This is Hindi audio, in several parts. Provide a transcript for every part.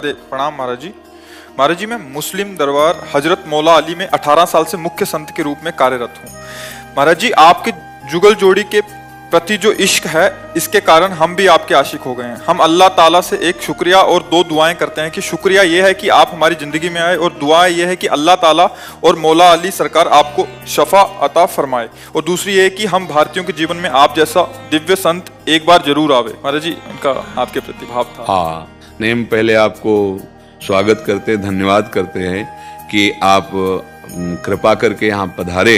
प्रणाम महाराज जी। महाराज जी, मैं मुस्लिम दरबार हजरत मौला अली में 18 साल से मुख्य संत के रूप में कार्यरत हूँ। महाराज जी, आपके जुगल जोड़ी के प्रति जो इश्क है, इसके कारण हम भी आपके आशिक हो गए हैं। हम अल्लाह ताला से एक शुक्रिया और दो दुआएं करते हैं कि शुक्रिया ये है कि आप हमारी ज़िंदगी में आए, और दुआ ये है कि अल्लाह ताला और मौला अली सरकार आपको शफा अता फरमाए। और दूसरी ये है कि हम भारतीयों के जीवन में आप जैसा दिव्य संत एक बार जरूर आवे। महाराज जी, इनका आपके प्रति भाव था। हाँ, नहीं, हम पहले आपको स्वागत करते, धन्यवाद करते हैं कि आप कृपा करके यहाँ पधारे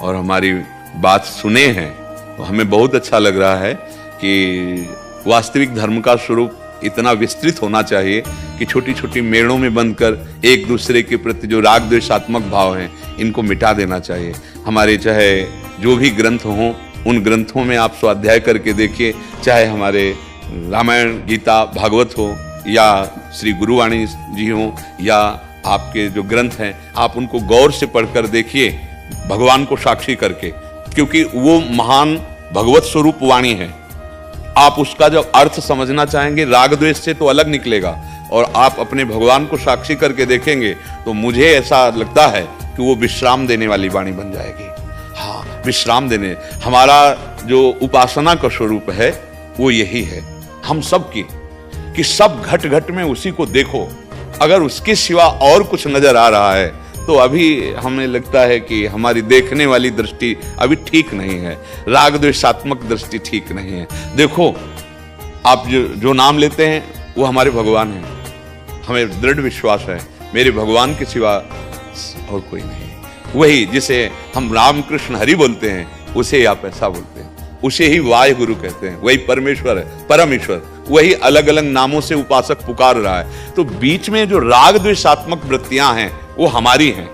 और हमारी बात सुने हैं। तो हमें बहुत अच्छा लग रहा है कि वास्तविक धर्म का स्वरूप इतना विस्तृत होना चाहिए कि छोटी छोटी मेड़ों में बंधकर एक दूसरे के प्रति जो राग द्वेषात्मक भाव हैं, इनको मिटा देना चाहिए। हमारे चाहे जो भी ग्रंथ हों, उन ग्रंथों में आप स्वाध्याय करके देखिए, चाहे हमारे रामायण, गीता, भागवत हो, या श्री गुरुवाणी जी हो, या आपके जो ग्रंथ हैं, आप उनको गौर से पढ़कर देखिए, भगवान को साक्षी करके, क्योंकि वो महान भगवत स्वरूप वाणी है। आप उसका जब अर्थ समझना चाहेंगे, राग द्वेष से तो अलग निकलेगा, और आप अपने भगवान को साक्षी करके देखेंगे तो मुझे ऐसा लगता है कि वो विश्राम देने वाली वाणी बन जाएगी। हाँ, विश्राम देने, हमारा जो उपासना का स्वरूप है वो यही है हम सब की, कि सब घट घट में उसी को देखो। अगर उसके सिवा और कुछ नजर आ रहा है तो अभी हमें लगता है कि हमारी देखने वाली दृष्टि अभी ठीक नहीं है, राग द्वेषात्मक दृष्टि ठीक नहीं है। देखो, आप जो नाम लेते हैं वो हमारे भगवान हैं। हमें दृढ़ विश्वास है मेरे भगवान के सिवा और कोई नहीं। वही जिसे हम राम कृष्ण हरि बोलते हैं, उसे आप ऐसा बोलते हैं, उसे ही वाहे गुरु कहते हैं। वही परमेश्वर है, परम ईश्वर। वही अलग अलग नामों से उपासक पुकार रहा है। तो बीच में जो राग द्वेषात्मक वृत्तियां हैं वो हमारी हैं,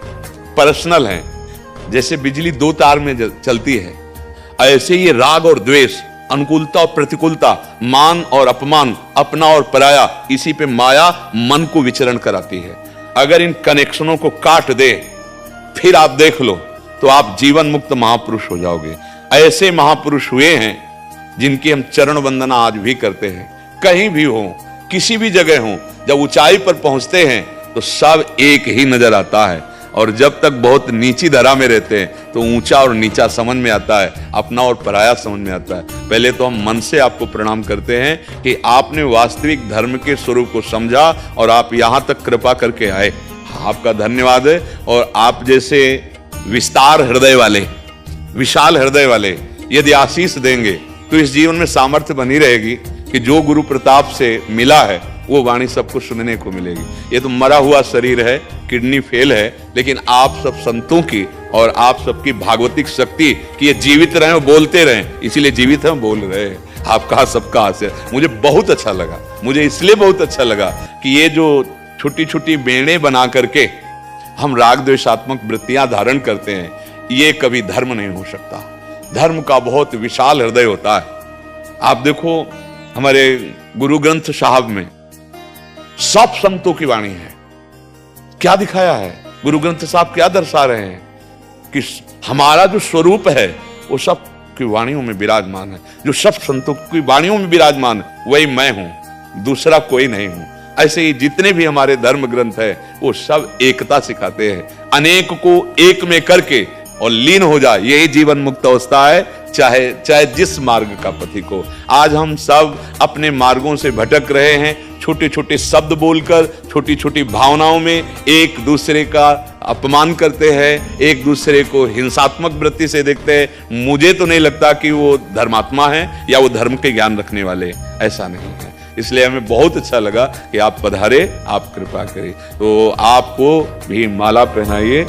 पर्सनल हैं। जैसे बिजली दो तार में चलती है, ऐसे ये राग और द्वेष, अनुकूलता और प्रतिकूलता, मान और अपमान, अपना और पराया, इसी पे माया मन को विचरण कराती है। अगर इन कनेक्शनों को काट दे, फिर आप देख लो तो आप जीवन मुक्त महापुरुष हो जाओगे। ऐसे महापुरुष हुए हैं जिनकी हम चरण वंदना आज भी करते हैं। कहीं भी हो, किसी भी जगह हो, जब ऊंचाई पर पहुंचते हैं तो सब एक ही नजर आता है, और जब तक बहुत नीची धरा में रहते हैं तो ऊंचा और नीचा समझ में आता है, अपना और पराया समझ में आता है। पहले तो हम मन से आपको प्रणाम करते हैं कि आपने वास्तविक धर्म के स्वरूप को समझा और आप यहां तक कृपा करके आए। आपका धन्यवाद है। और आप जैसे विस्तार हृदय वाले, विशाल हृदय वाले यदि आशीष देंगे तो इस जीवन में सामर्थ्य बनी रहेगी कि जो गुरु प्रताप से मिला है वो वाणी सबको सुनने को मिलेगी। ये तो मरा हुआ शरीर है, किडनी फेल है, लेकिन आप सब संतों की और आप सबकी भागवतिक शक्ति कि ये जीवित रहे और बोलते रहे, इसीलिए जीवित हैं, बोल रहे हैं। आपका सबका आशीर्वाद मुझे बहुत अच्छा लगा। मुझे इसलिए बहुत अच्छा लगा कि ये जो छोटी छोटी बेड़े बना करके हम राग द्वेषात्मक वृत्तियां धारण करते हैं, ये कभी धर्म नहीं हो सकता। धर्म का बहुत विशाल हृदय होता है। आप देखो, हमारे गुरु ग्रंथ साहब में सब संतों की वाणी है। क्या दिखाया है गुरु ग्रंथ साहब, क्या दर्शा रहे हैं कि हमारा जो स्वरूप है वो सब की वाणियों में विराजमान है। जो सब संतों की वाणियों में विराजमान है वही मैं हूं, दूसरा कोई नहीं हूं। ऐसे ही जितने भी हमारे धर्म ग्रंथ है वो सब एकता सिखाते हैं, अनेक को एक में करके और लीन हो जाए, यही जीवन मुक्त अवस्था है। चाहे जिस मार्ग का पथिक हो। आज हम सब अपने मार्गों से भटक रहे हैं, छोटे छोटे शब्द बोलकर, छोटी छोटी भावनाओं में एक दूसरे का अपमान करते हैं, एक दूसरे को हिंसात्मक वृत्ति से देखते हैं। मुझे तो नहीं लगता कि वो धर्मात्मा है या वो धर्म के ज्ञान रखने वाले, ऐसा नहीं है। इसलिए हमें बहुत अच्छा लगा कि आप पधारे, आप कृपा करें। तो आपको भी माला पहनाइए।